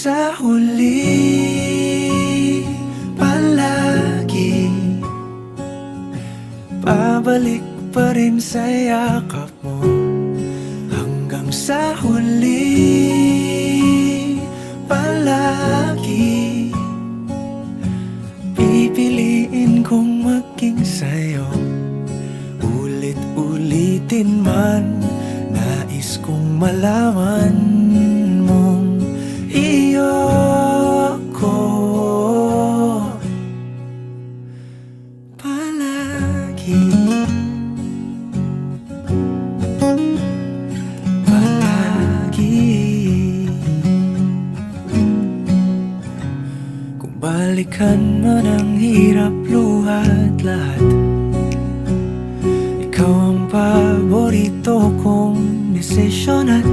sa huli, palagi babalik pa rin sa yakap mo. Hanggang sa huli, palagi pipiliin kong maging sa'yo. Ulit-ulitin man, nais kong malaman mong iyo ko palagi. Kung balikan man ang hirap, luha at lahat, ikaw ang paborito kong desisyon at